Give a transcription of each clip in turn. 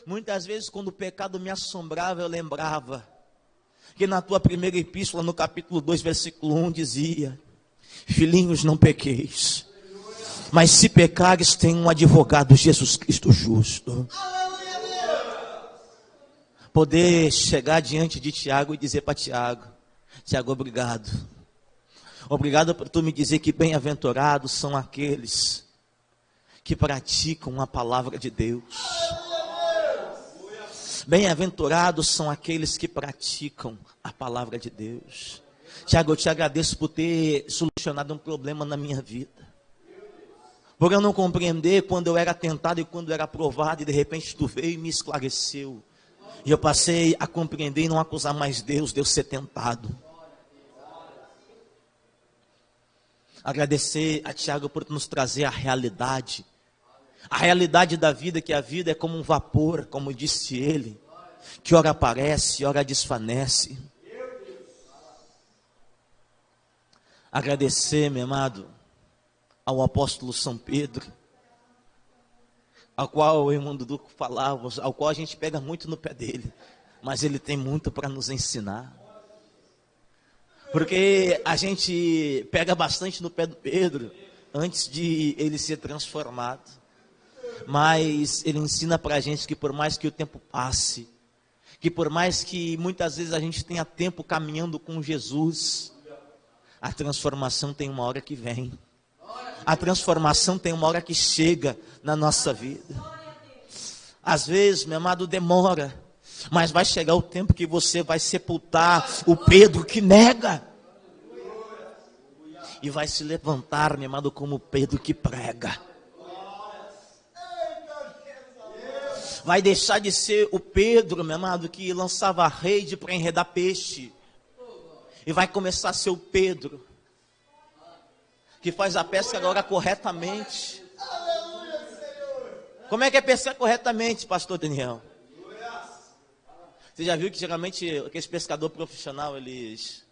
Muitas vezes, quando o pecado me assombrava, eu lembrava que na tua primeira epístola, no capítulo 2, versículo 1, dizia: filhinhos, não pequeis, mas se pecares, tem um advogado, Jesus Cristo justo. Poder chegar diante de Tiago e dizer para Tiago: Tiago, obrigado. Obrigado por tu me dizer que bem-aventurados são aqueles que praticam a palavra de Deus. Bem-aventurados são aqueles que praticam a palavra de Deus. Tiago, eu te agradeço por ter solucionado um problema na minha vida. Por eu não compreender quando eu era tentado e quando eu era provado, e de repente tu veio e me esclareceu. E eu passei a compreender e não acusar mais Deus de eu ser tentado. Agradecer a Tiago por nos trazer a realidade da vida, que a vida é como um vapor, como disse ele, que ora aparece, ora desvanece. Agradecer, meu amado, ao apóstolo São Pedro, ao qual o irmão Dudu falava, ao qual a gente pega muito no pé dele, mas ele tem muito para nos ensinar. Porque a gente pega bastante no pé do Pedro antes de ele ser transformado. Mas ele ensina para a gente que por mais que o tempo passe, que por mais que muitas vezes a gente tenha tempo caminhando com Jesus, a transformação tem uma hora que vem. A transformação tem uma hora que chega na nossa vida. Às vezes, meu amado, demora. Mas vai chegar o tempo que você vai sepultar o Pedro que nega. E vai se levantar, meu amado, como o Pedro que prega. Vai deixar de ser o Pedro, meu amado, que lançava a rede para enredar peixe. E vai começar a ser o Pedro que faz a pesca agora corretamente. Como é que é pescar corretamente, pastor Daniel? Você já viu que geralmente aqueles pescador profissional, eles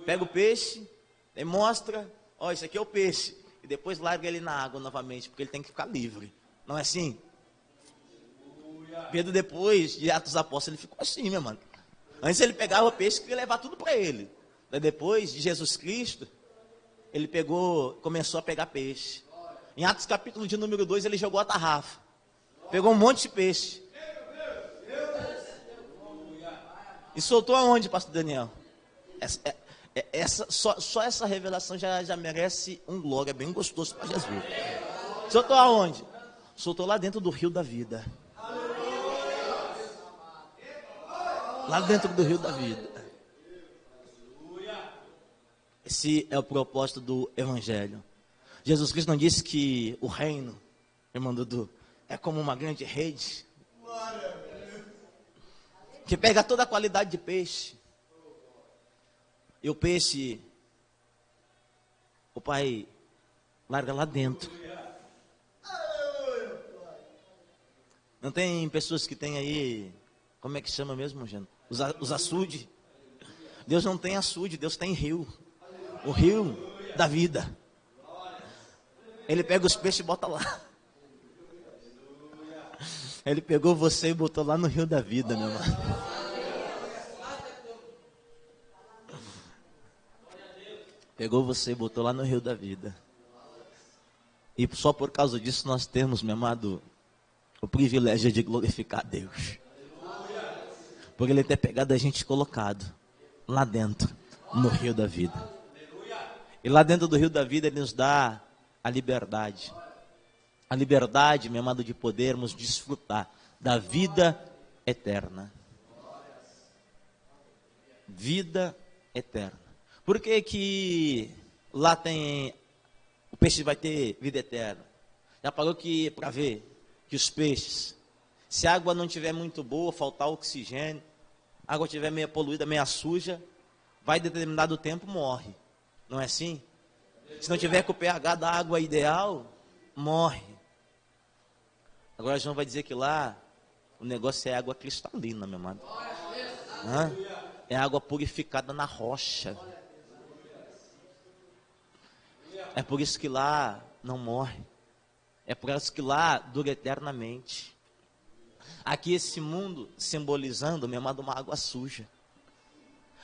pegam o peixe, e mostra, ó, isso aqui é o peixe, e depois larga ele na água novamente, porque ele tem que ficar livre. Não é assim? Pedro, depois de Atos Apóstolos, ele ficou assim, meu mano. Antes ele pegava o peixe e queria levar tudo para ele. Daí depois de Jesus Cristo, ele começou a pegar peixe. Em Atos capítulo de número 2, ele jogou a tarrafa. Pegou um monte de peixe. E soltou aonde, pastor Daniel? Só essa revelação já merece um glória bem gostoso para Jesus. Soltou aonde? Soltou lá dentro do rio da vida. Lá dentro do rio da vida. Esse é o propósito do Evangelho. Jesus Cristo não disse que o reino, irmão Dudu, é como uma grande rede que pega toda a qualidade de peixe. E o peixe, o pai larga lá dentro. Não tem pessoas que tem aí, como é que chama mesmo, gente? Os açudes. Deus não tem açude, Deus tem rio. O rio da vida. Ele pega os peixes e bota lá. Ele pegou você e botou lá no rio da vida, meu irmão. Pegou você e botou lá no rio da vida. E só por causa disso nós temos, meu amado, o privilégio de glorificar a Deus. Por Ele ter pegado a gente e colocado lá dentro, no rio da vida. E lá dentro do rio da vida Ele nos dá a liberdade. A liberdade, meu amado, de podermos desfrutar da vida eterna. Vida eterna. Por que que lá tem, o peixe vai ter vida eterna? Já parou que, para ver, que os peixes, se a água não estiver muito boa, faltar oxigênio, a água estiver meio poluída, meio suja, vai determinado tempo, morre. Não é assim? Se não tiver com o pH da água ideal, morre. Agora João vai dizer que lá o negócio é água cristalina, meu amado. É água purificada na rocha. É por isso que lá não morre. É por isso que lá dura eternamente. Aqui esse mundo simbolizando, meu amado, uma água suja.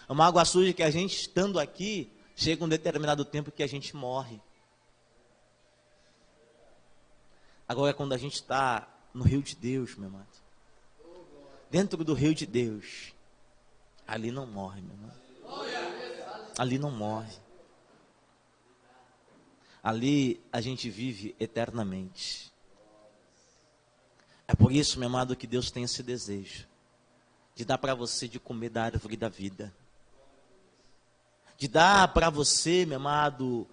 Uma água suja que a gente estando aqui, chega um determinado tempo que a gente morre. Agora quando a gente está no rio de Deus, meu amado, dentro do rio de Deus, ali não morre, meu amado. Ali não morre. Ali a gente vive eternamente. É por isso, meu amado, que Deus tem esse desejo de dar para você de comer da árvore da vida. De dar para você, meu amado,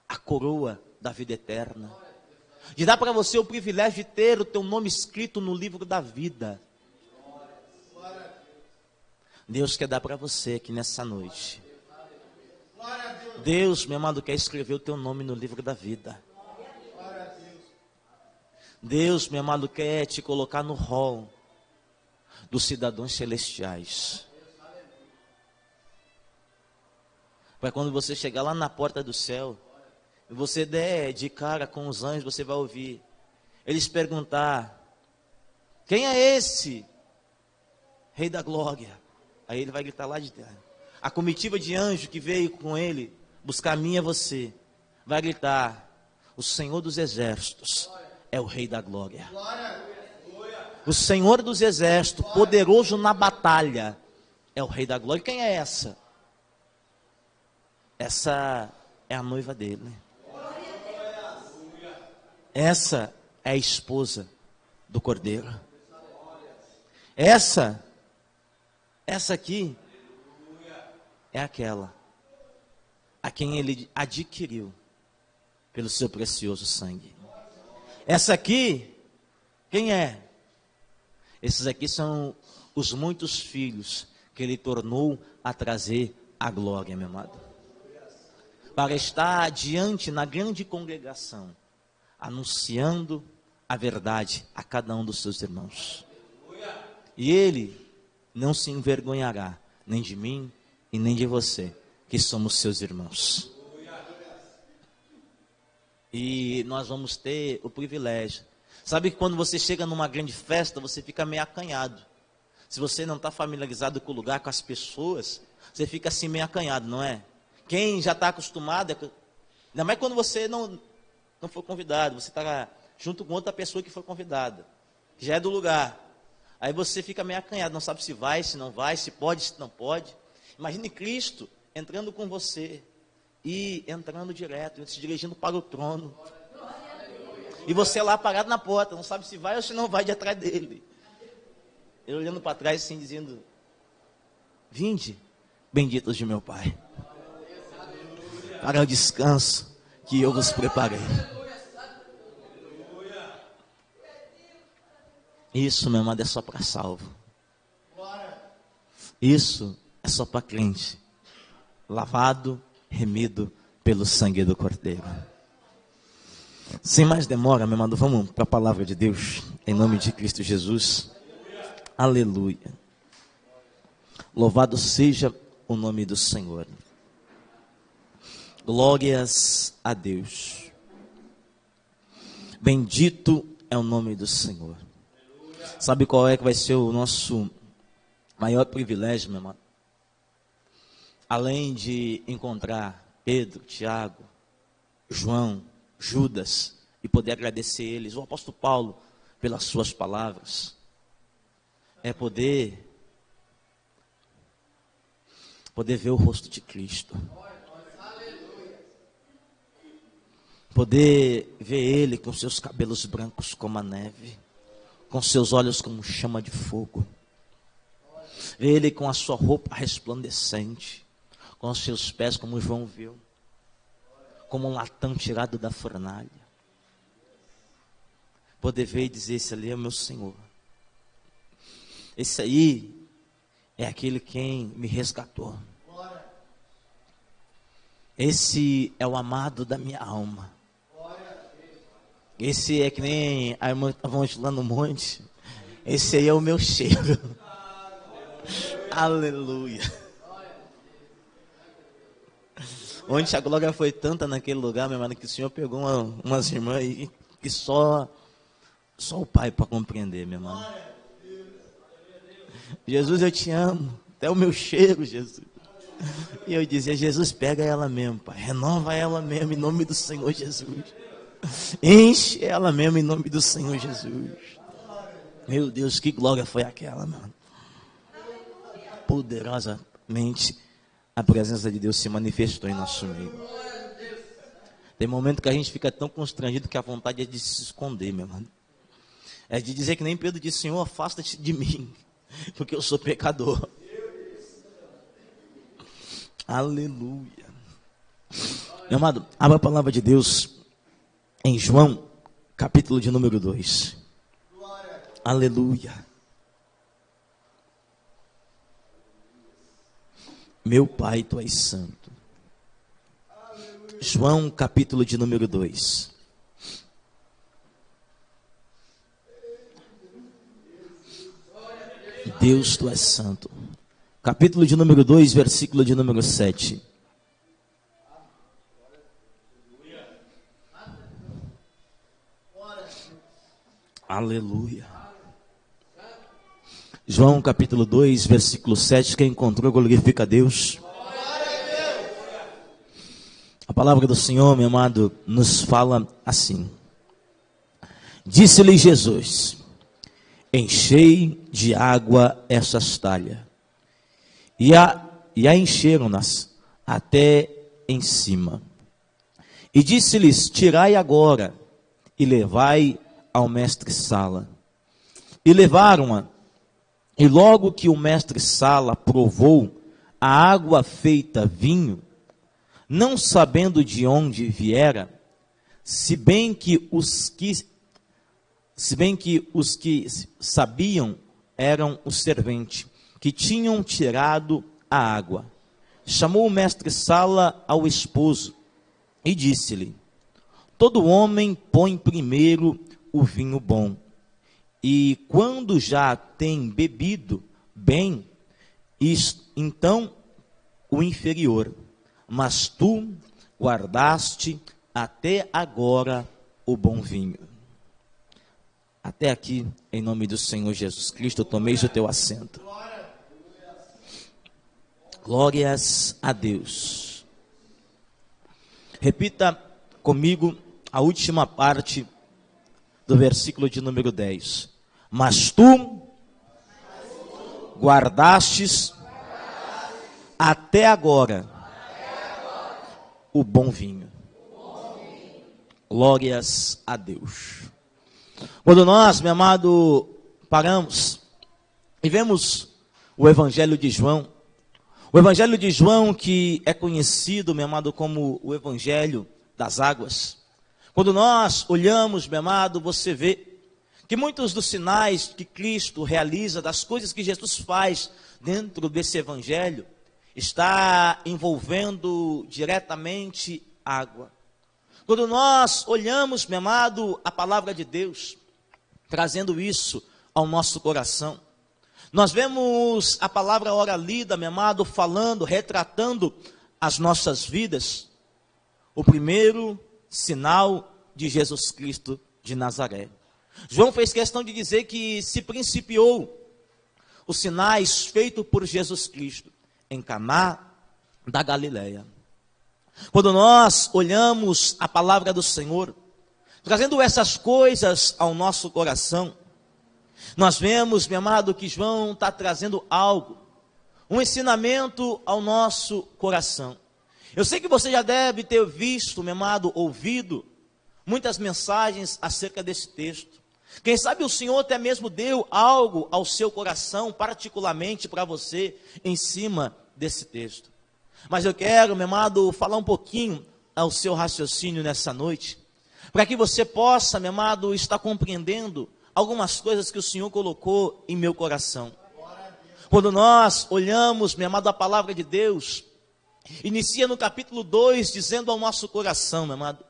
a coroa da vida eterna. De dar para você o privilégio de ter o teu nome escrito no livro da vida. Deus quer dar para você aqui nessa noite. Deus, meu amado, quer escrever o teu nome no livro da vida. Deus, meu amado, quer te colocar no rol dos cidadãos celestiais. Para quando você chegar lá na porta do céu, e você der de cara com os anjos, você vai ouvir eles perguntar: quem é esse? Rei da glória. Aí ele vai gritar lá de terra. A comitiva de anjo que veio com ele buscar a mim e a você, vai gritar: o Senhor dos exércitos é o Rei da glória. O Senhor dos exércitos, poderoso na batalha, é o Rei da glória. E quem é essa? Essa é a noiva dele. Essa é a esposa do Cordeiro. Essa aqui é aquela a quem ele adquiriu pelo seu precioso sangue. Essa aqui, quem é? Esses aqui são os muitos filhos que ele tornou a trazer a glória, meu amado. Para estar diante na grande congregação, anunciando a verdade a cada um dos seus irmãos. E ele não se envergonhará, nem de mim e nem de você, que somos seus irmãos. E nós vamos ter o privilégio. Sabe que quando você chega numa grande festa, você fica meio acanhado. Se você não está familiarizado com o lugar, com as pessoas, você fica assim meio acanhado, não é? Quem já está acostumado, ainda mais quando você não foi convidado, você está junto com outra pessoa que foi convidada, que já é do lugar. Aí você fica meio acanhado, não sabe se vai, se não vai, se pode, se não pode. Imagine Cristo entrando com você e entrando direto, se dirigindo para o trono. E você lá parado na porta, não sabe se vai ou se não vai de atrás dele. Ele olhando para trás assim, dizendo: vinde, benditos de meu Pai, para o descanso que eu vos preparei. Isso, meu amado, é só para salvo. Isso é só para crente, lavado, remido pelo sangue do Cordeiro. Sem mais demora, meu amado, vamos para a palavra de Deus, em nome de Cristo Jesus. Aleluia. Louvado seja o nome do Senhor. Glórias a Deus. Bendito é o nome do Senhor. Sabe qual é que vai ser o nosso maior privilégio, meu irmão? Além de encontrar Pedro, Tiago, João, Judas, e poder agradecer eles, o apóstolo Paulo, pelas suas palavras, é poder ver o rosto de Cristo. Poder ver Ele com seus cabelos brancos como a neve, com seus olhos como chama de fogo. Ver Ele com a sua roupa resplandecente, com os seus pés como João viu, como um latão tirado da fornalha. Poder ver e dizer: esse ali é o meu Senhor. Esse aí é aquele quem me resgatou. Esse é o amado da minha alma. Esse é que nem a irmã estava lá no monte. Esse aí é o meu cheiro. Aleluia. Onde a glória foi tanta naquele lugar, meu irmão, que o Senhor pegou umas irmãs aí, que só o Pai para compreender, meu irmão. Jesus, eu te amo, até o meu cheiro, Jesus. E eu dizia, Jesus, pega ela mesmo, Pai, renova ela mesmo, em nome do Senhor Jesus. Enche ela mesmo, em nome do Senhor Jesus. Meu Deus, que glória foi aquela, mano. Poderosamente, a presença de Deus se manifestou em nosso meio. Tem momento que a gente fica tão constrangido que a vontade é de se esconder, meu irmão. É de dizer que nem Pedro disse, Senhor, afasta-te de mim, porque eu sou pecador. Aleluia. Meu amado, abra a palavra de Deus em João, capítulo de número 2. Aleluia. Meu Pai, Tu és santo. João, capítulo de número 2. Deus, Tu és santo. Capítulo de número 2, versículo de número 7. Aleluia. João capítulo 2, versículo 7. Quem encontrou, glorifica a Deus. A palavra do Senhor, meu amado, nos fala assim. Disse-lhe Jesus: enchei de água essas talhas. E a encheram-nas até em cima. E disse-lhes: tirai agora e levai ao mestre-sala. E levaram-a. E logo que o mestre-sala provou a água feita vinho, não sabendo de onde viera, se bem que os que sabiam eram os serventes, que tinham tirado a água. Chamou o mestre-sala ao esposo e disse-lhe: todo homem põe primeiro o vinho bom, e quando já tem bebido bem, então o inferior. Mas tu guardaste até agora o bom vinho. Até aqui, em nome do Senhor Jesus Cristo, tomeis o teu assento. Glórias a Deus. Repita comigo a última parte do versículo de número 10. Mas tu guardastes até agora o bom vinho. Glórias a Deus. Quando nós, meu amado, paramos e vemos o Evangelho de João, o Evangelho de João que é conhecido, meu amado, como o Evangelho das águas. Quando nós olhamos, meu amado, você vê que muitos dos sinais que Cristo realiza, das coisas que Jesus faz dentro desse Evangelho, está envolvendo diretamente água. Quando nós olhamos, meu amado, a palavra de Deus, trazendo isso ao nosso coração, nós vemos a palavra ora lida, meu amado, falando, retratando as nossas vidas. O primeiro sinal de Jesus Cristo de Nazaré. João fez questão de dizer que se principiou os sinais feitos por Jesus Cristo em Caná da Galileia. Quando nós olhamos a palavra do Senhor, trazendo essas coisas ao nosso coração, nós vemos, meu amado, que João está trazendo algo, um ensinamento ao nosso coração. Eu sei que você já deve ter visto, meu amado, ouvido muitas mensagens acerca desse texto. Quem sabe o Senhor até mesmo deu algo ao seu coração, particularmente para você, em cima desse texto. Mas eu quero, meu amado, falar um pouquinho ao seu raciocínio nessa noite, para que você possa, meu amado, estar compreendendo algumas coisas que o Senhor colocou em meu coração. Quando nós olhamos, meu amado, a palavra de Deus, inicia no capítulo 2, dizendo ao nosso coração, meu amado,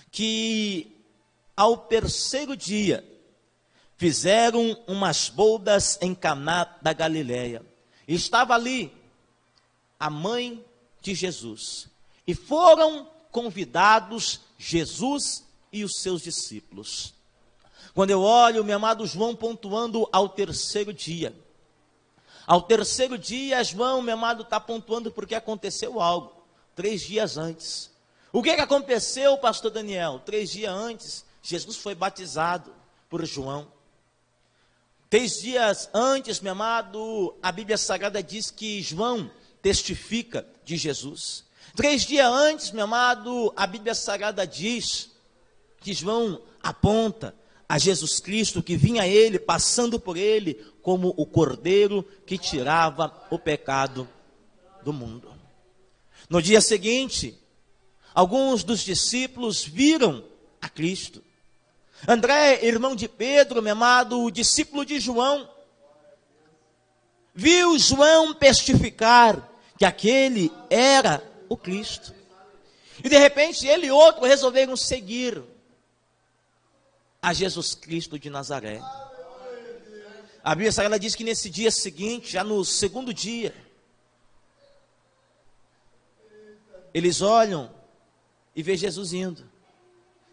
que ao terceiro dia, fizeram umas bodas em Caná da Galileia. E estava ali a mãe de Jesus. E foram convidados Jesus e os seus discípulos. Quando eu olho, meu amado, João pontuando ao terceiro dia. Ao terceiro dia, João, meu amado, está pontuando porque aconteceu algo, 3 dias antes. O que aconteceu, pastor Daniel? 3 dias antes, Jesus foi batizado por João. 3 dias antes, meu amado, a Bíblia Sagrada diz que João testifica de Jesus. 3 dias antes, meu amado, a Bíblia Sagrada diz que João aponta a Jesus Cristo, que vinha a ele, passando por ele, como o cordeiro que tirava o pecado do mundo. No dia seguinte, alguns dos discípulos viram a Cristo. André, irmão de Pedro, meu amado, o discípulo de João, viu João testificar que aquele era o Cristo. E de repente ele e outro resolveram seguir a Jesus Cristo de Nazaré. A Bíblia Sagrada diz que nesse dia seguinte, já no segundo dia, eles olham e vê Jesus indo.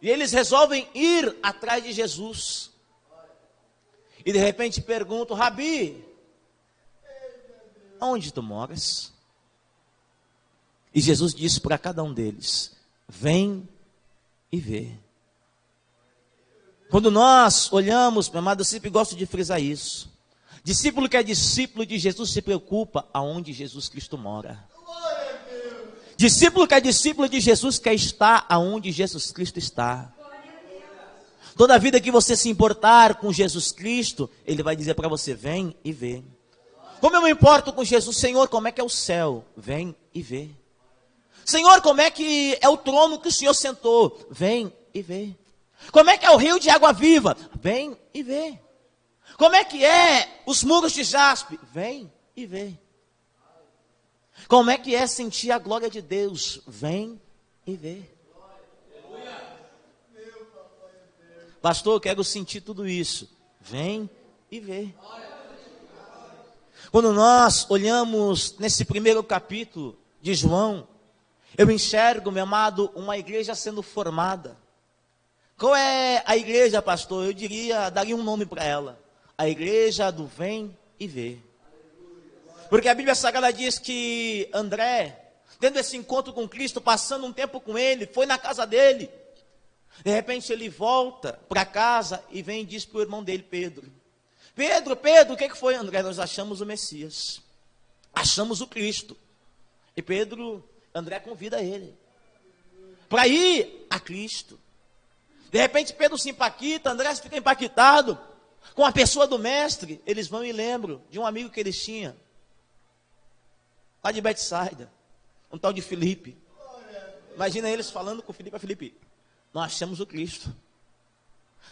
E eles resolvem ir atrás de Jesus. E de repente perguntam: Rabi, aonde tu moras? E Jesus disse para cada um deles: vem e vê. Quando nós olhamos, meu amado, eu sempre gosto de frisar isso. Discípulo que é discípulo de Jesus se preocupa aonde Jesus Cristo mora. Discípulo que é discípulo de Jesus quer estar aonde Jesus Cristo está. Toda vida que você se importar com Jesus Cristo, Ele vai dizer para você: vem e vê. Como eu me importo com Jesus? Senhor, como é que é o céu? Vem e vê. Senhor, como é que é o trono que o Senhor sentou? Vem e vê. Como é que é o rio de água viva? Vem e vê. Como é que é os muros de jaspe? Vem e vê. Como é que é sentir a glória de Deus? Vem e vê. Pastor, eu quero sentir tudo isso. Vem e vê. Quando nós olhamos nesse primeiro capítulo de João, eu enxergo, meu amado, uma igreja sendo formada. Qual é a igreja, pastor? Eu daria um nome para ela. A igreja do vem e vê. Porque a Bíblia Sagrada diz que André, tendo esse encontro com Cristo, passando um tempo com ele, foi na casa dele. De repente ele volta para casa e vem e diz para o irmão dele, Pedro: Pedro, o que foi, André? Nós achamos o Messias. Achamos o Cristo. E André convida ele para ir a Cristo. De repente Pedro se impacta, André fica impactado com a pessoa do mestre. Eles vão e lembram de um amigo que eles tinham, lá de Betsaida, um tal de Filipe. Imagina eles falando com Filipe: Filipe, nós achamos o Cristo,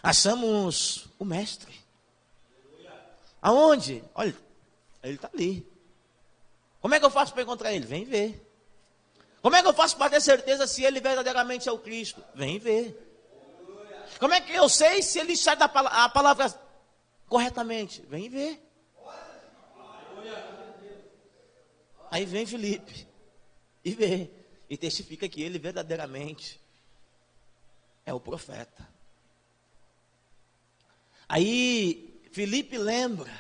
achamos o mestre. Aonde? Olha, ele está ali. Como é que eu faço para encontrar ele? Vem ver. Como é que eu faço para ter certeza se ele verdadeiramente é o Cristo? Vem ver. Como é que eu sei se ele sai a palavra corretamente? Vem ver. Aí vem Filipe e vê, e testifica que ele verdadeiramente é o profeta. Aí Filipe lembra: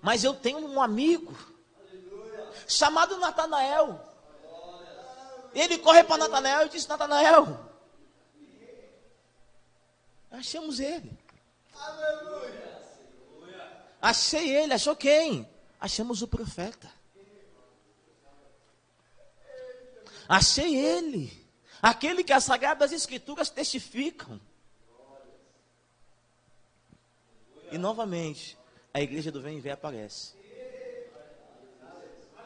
mas eu tenho um amigo chamado Natanael. Ele corre para Natanael e diz: Natanael, achamos ele. Achei ele. Achou quem? Achamos o profeta. Achei ele, aquele que as Sagradas Escrituras testificam. E novamente a igreja do Vem e Vê aparece.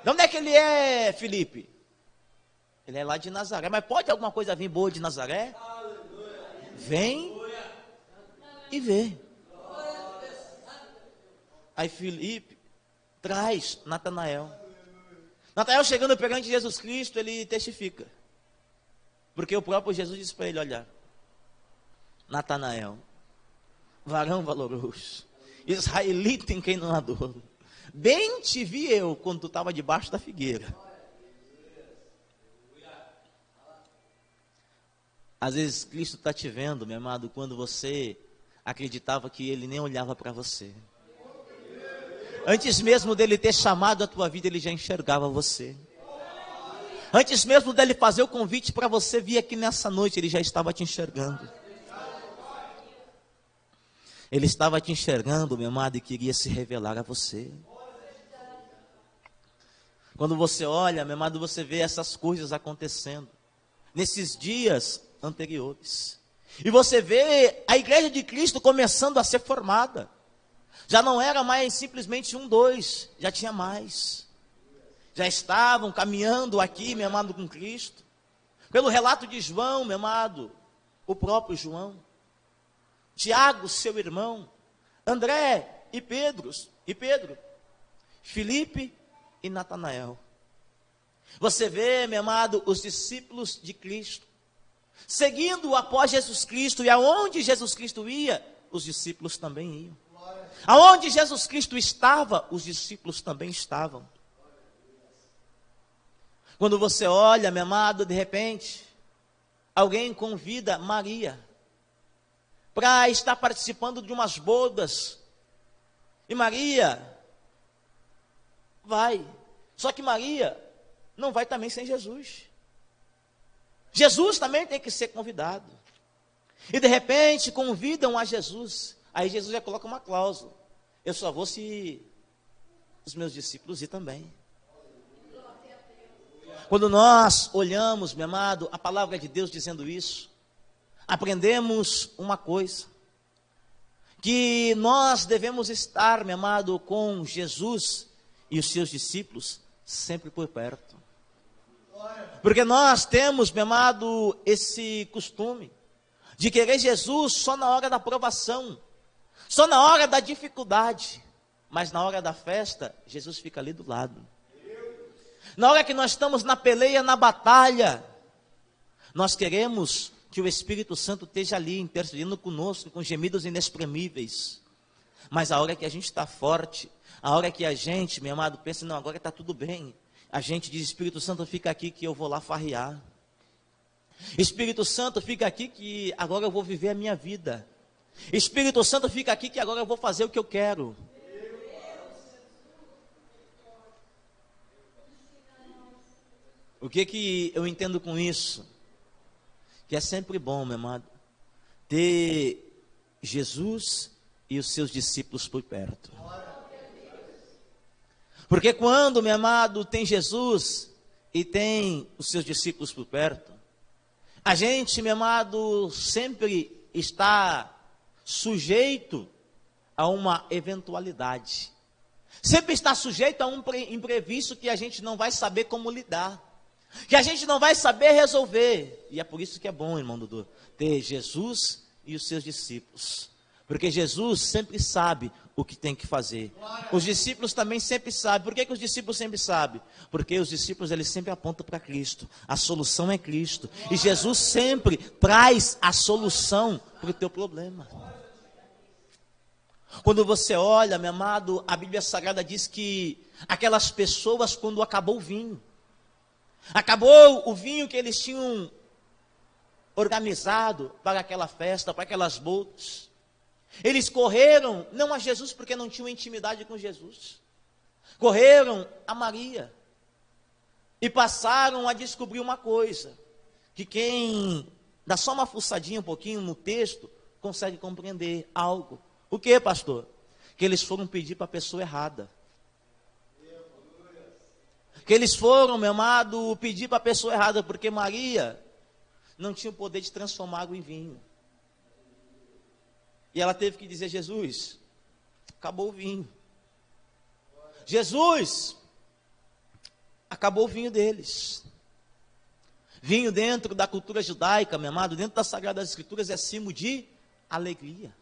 De onde é que ele é, Filipe? Ele é lá de Nazaré. Mas pode alguma coisa vir boa de Nazaré? Vem e vê. Aí Filipe traz Natanael. Natanael chegando perante Jesus Cristo, ele testifica. Porque o próprio Jesus disse para ele: olha, Natanael, varão valoroso, israelita em quem não há dolo, bem te vi eu quando tu estava debaixo da figueira. Às vezes Cristo está te vendo, meu amado, quando você acreditava que Ele nem olhava para você. Antes mesmo dele ter chamado a tua vida, Ele já enxergava você. Antes mesmo dele fazer o convite para você vir aqui nessa noite, Ele já estava te enxergando. Ele estava te enxergando, meu amado, e queria se revelar a você. Quando você olha, meu amado, você vê essas coisas acontecendo nesses dias anteriores. E você vê a igreja de Cristo começando a ser formada. Já não era mais simplesmente 1, 2, já tinha mais. Já estavam caminhando aqui, meu amado, com Cristo. Pelo relato de João, meu amado, o próprio João, Tiago, seu irmão, André e Pedro, Filipe e Natanael. Você vê, meu amado, os discípulos de Cristo, seguindo após Jesus Cristo, e aonde Jesus Cristo ia, os discípulos também iam. Aonde Jesus Cristo estava, os discípulos também estavam. Quando você olha, meu amado, de repente, alguém convida Maria para estar participando de umas bodas. E Maria vai. Só que Maria não vai também sem Jesus. Jesus também tem que ser convidado. E de repente convidam a Jesus. Aí Jesus já coloca uma cláusula: eu só vou se os meus discípulos ir também. Quando nós olhamos, meu amado, a palavra de Deus dizendo isso, aprendemos uma coisa: que nós devemos estar, meu amado, com Jesus e os seus discípulos sempre por perto. Porque nós temos, meu amado, esse costume de querer Jesus só na hora da provação, só na hora da dificuldade, mas na hora da festa, Jesus fica ali do lado. Na hora que nós estamos na peleia, na batalha, nós queremos que o Espírito Santo esteja ali intercedendo conosco, com gemidos inexprimíveis. Mas a hora que a gente está forte, a hora que a gente, meu amado, pensa, não, agora está tudo bem, a gente diz: Espírito Santo, fica aqui que eu vou lá farrear. Espírito Santo, fica aqui que agora eu vou viver a minha vida. Espírito Santo, fica aqui que agora eu vou fazer o que eu quero. O que eu entendo com isso? Que é sempre bom, meu amado, ter Jesus e os seus discípulos por perto. Porque quando, meu amado, tem Jesus e tem os seus discípulos por perto, a gente, meu amado, sempre está sujeito a uma eventualidade. Sempre está sujeito a um imprevisto que a gente não vai saber como lidar, que a gente não vai saber resolver. E é por isso que é bom, irmão Dudu, ter Jesus e os seus discípulos. Porque Jesus sempre sabe o que tem que fazer. Os discípulos também sempre sabem. Por que os discípulos sempre sabem? Porque os discípulos, eles sempre apontam para Cristo. A solução é Cristo. E Jesus sempre traz a solução para o teu problema. Quando você olha, meu amado, a Bíblia Sagrada diz que aquelas pessoas, quando acabou o vinho que eles tinham organizado para aquela festa, para aquelas bodas, eles correram, não a Jesus, porque não tinham intimidade com Jesus, correram a Maria, e passaram a descobrir uma coisa, que quem dá só uma fuçadinha um pouquinho no texto, consegue compreender algo. O que, pastor? Que eles foram pedir para a pessoa errada. Que eles foram, meu amado, pedir para a pessoa errada, porque Maria não tinha o poder de transformar água em vinho. E ela teve que dizer: Jesus, acabou o vinho. Jesus, acabou o vinho deles. Vinho dentro da cultura judaica, meu amado, dentro das Sagradas Escrituras, é símbolo de alegria.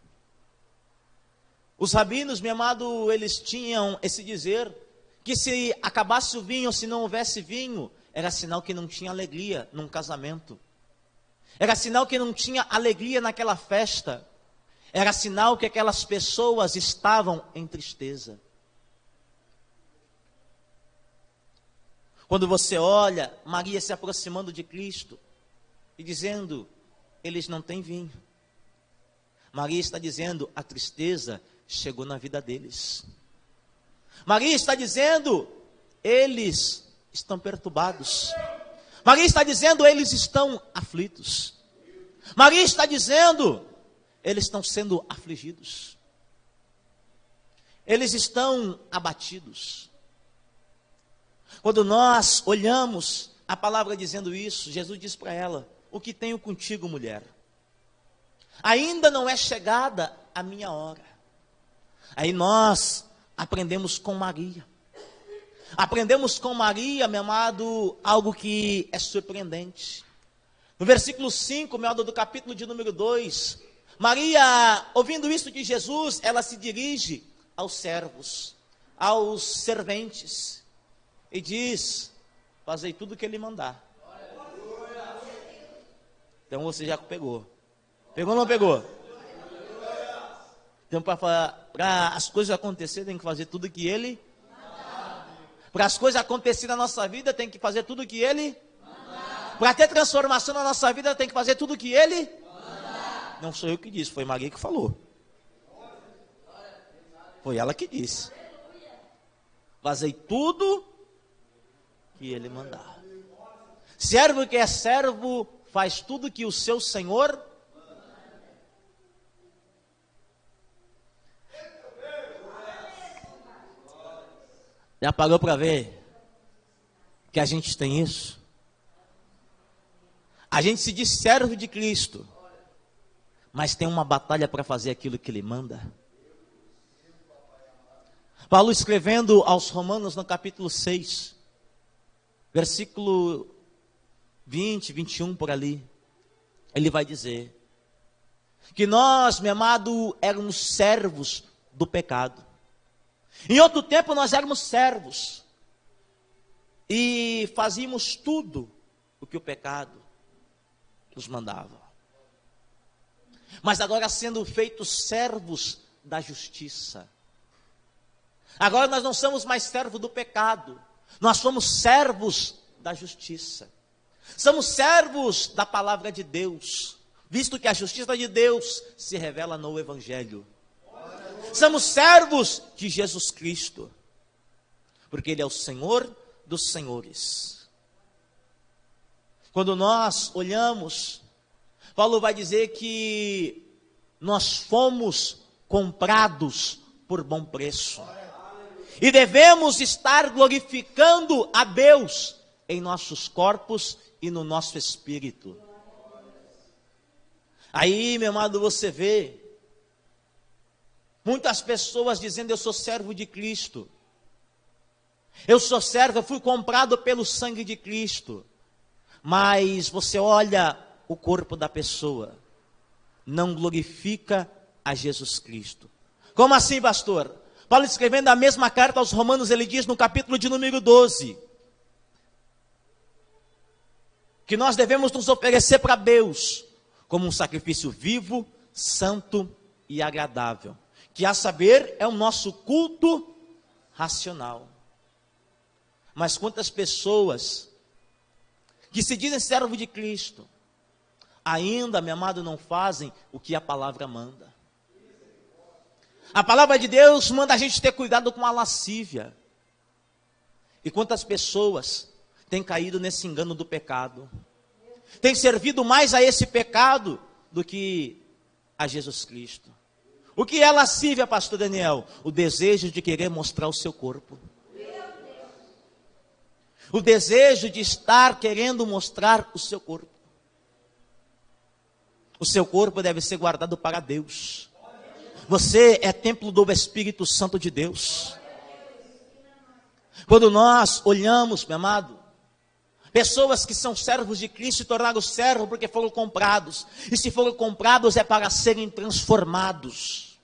Os rabinos, meu amado, eles tinham esse dizer, que se acabasse o vinho, ou se não houvesse vinho, era sinal que não tinha alegria num casamento. Era sinal que não tinha alegria naquela festa. Era sinal que aquelas pessoas estavam em tristeza. Quando você olha Maria se aproximando de Cristo e dizendo: eles não têm vinho. Maria está dizendo, a tristeza chegou na vida deles. Maria está dizendo, eles estão perturbados. Maria está dizendo, eles estão aflitos. Maria está dizendo, eles estão sendo afligidos. Eles estão abatidos. Quando nós olhamos a palavra dizendo isso, Jesus diz para ela, o que tenho contigo, mulher? Ainda não é chegada a minha hora. Aí nós aprendemos com Maria. Aprendemos com Maria, meu amado, algo que é surpreendente. No versículo 5, meu amado, do capítulo de número 2, Maria, ouvindo isso de Jesus, ela se dirige aos servos, aos serventes, e diz, fazei tudo o que ele mandar. Então você já pegou. Pegou ou não pegou? Então para as coisas acontecerem, tem que fazer tudo o que ele... Para as coisas acontecerem na nossa vida, tem que fazer tudo o que ele... Para ter transformação na nossa vida, tem que fazer tudo o que ele... Não sou eu que disse, foi Maria que falou. Foi ela que disse. Fazei tudo que ele mandar. Servo que é servo, faz tudo que o seu Senhor... Já parou para ver que a gente tem isso? A gente se diz servo de Cristo, mas tem uma batalha para fazer aquilo que Ele manda. Paulo escrevendo aos Romanos no capítulo 6, versículo 20, 21 por ali, ele vai dizer que nós, meu amado, éramos servos do pecado. Em outro tempo nós éramos servos e fazíamos tudo o que o pecado nos mandava. Mas agora sendo feitos servos da justiça. Agora nós não somos mais servos do pecado, nós somos servos da justiça. Somos servos da palavra de Deus, visto que a justiça de Deus se revela no Evangelho. Somos servos de Jesus Cristo, porque Ele é o Senhor dos senhores. Quando nós olhamos, Paulo vai dizer que nós fomos comprados por bom preço. E devemos estar glorificando a Deus em nossos corpos e no nosso espírito. Aí, meu amado, você vê muitas pessoas dizendo, eu sou servo de Cristo. Eu sou servo, eu fui comprado pelo sangue de Cristo. Mas você olha o corpo da pessoa, não glorifica a Jesus Cristo. Como assim, pastor? Paulo escrevendo a mesma carta aos Romanos, ele diz no capítulo de número 12, que nós devemos nos oferecer para Deus, como um sacrifício vivo, santo e agradável. Que a saber é o nosso culto racional. Mas quantas pessoas que se dizem servo de Cristo, ainda, meu amado, não fazem o que a palavra manda. A palavra de Deus manda a gente ter cuidado com a lascívia. E quantas pessoas têm caído nesse engano do pecado, têm servido mais a esse pecado do que a Jesus Cristo. O que é lascívia, pastor Daniel? O desejo de querer mostrar o seu corpo. O desejo de estar querendo mostrar o seu corpo. O seu corpo deve ser guardado para Deus. Você é templo do Espírito Santo de Deus. Quando nós olhamos, meu amado, pessoas que são servos de Cristo se tornaram servos porque foram comprados. E se foram comprados é para serem transformados.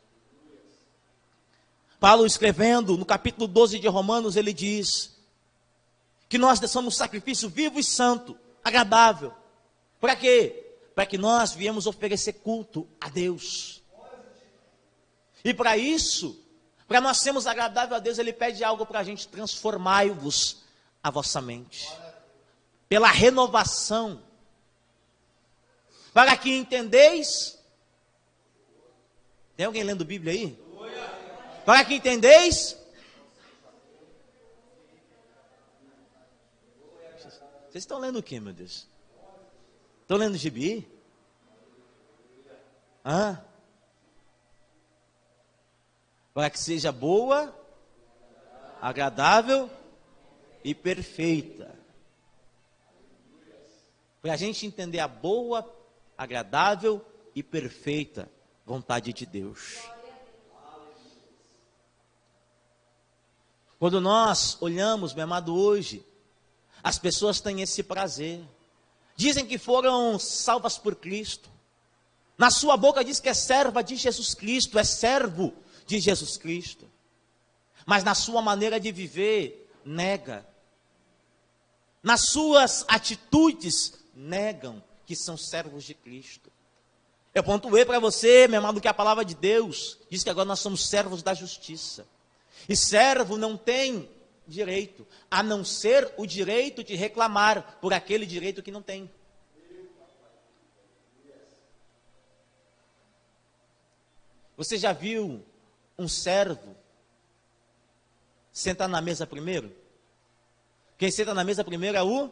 Paulo escrevendo no capítulo 12 de Romanos, ele diz que nós somos sacrifício vivo e santo, agradável. Para quê? Para que nós viemos oferecer culto a Deus. E para isso, para nós sermos agradável a Deus, Ele pede algo para a gente: transformai-vos a vossa mente. Pela renovação. Para que entendeis. Tem alguém lendo Bíblia aí? Para que entendeis. Vocês estão lendo o que, meu Deus? Estão lendo gibi? Hã? Para que seja boa, agradável e perfeita. Para a gente entender a boa, agradável e perfeita vontade de Deus. Quando nós olhamos, meu amado, hoje, as pessoas têm esse prazer. Dizem que foram salvas por Cristo. Na sua boca diz que é serva de Jesus Cristo, é servo de Jesus Cristo. Mas na sua maneira de viver, nega. Nas suas atitudes, negam que são servos de Cristo. Eu pontuei para você, meu amado, que a palavra de Deus diz que agora nós somos servos da justiça. E servo não tem direito, a não ser o direito de reclamar por aquele direito que não tem. Você já viu um servo sentar na mesa primeiro? Quem senta na mesa primeiro é o...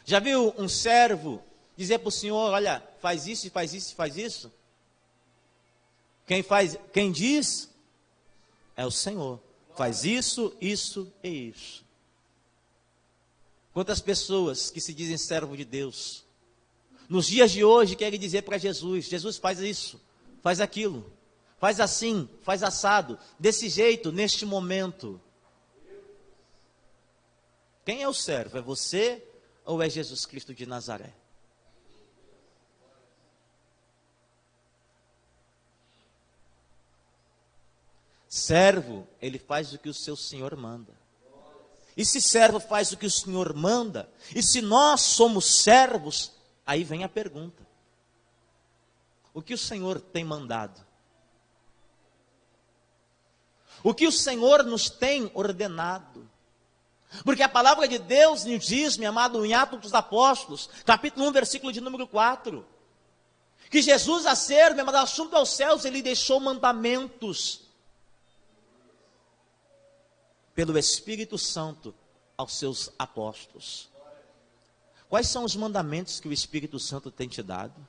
Já viu um servo dizer para o senhor, olha, faz isso, faz isso, faz isso? Quem diz é o Senhor. Faz isso, isso e isso. Quantas pessoas que se dizem servo de Deus, nos dias de hoje querem dizer para Jesus, Jesus faz isso, faz aquilo, faz assim, faz assado, desse jeito, neste momento. Quem é o servo? É você ou é Jesus Cristo de Nazaré? Servo, ele faz o que o seu Senhor manda. E se servo faz o que o Senhor manda, e se nós somos servos, aí vem a pergunta: o que o Senhor tem mandado? O que o Senhor nos tem ordenado? Porque a palavra de Deus nos diz, meu amado, em Atos dos Apóstolos, capítulo 1, versículo de número 4, que Jesus, a ser, meu amado, assunto aos céus, ele deixou mandamentos pelo Espírito Santo aos seus apóstolos. Quais são os mandamentos que o Espírito Santo tem te dado?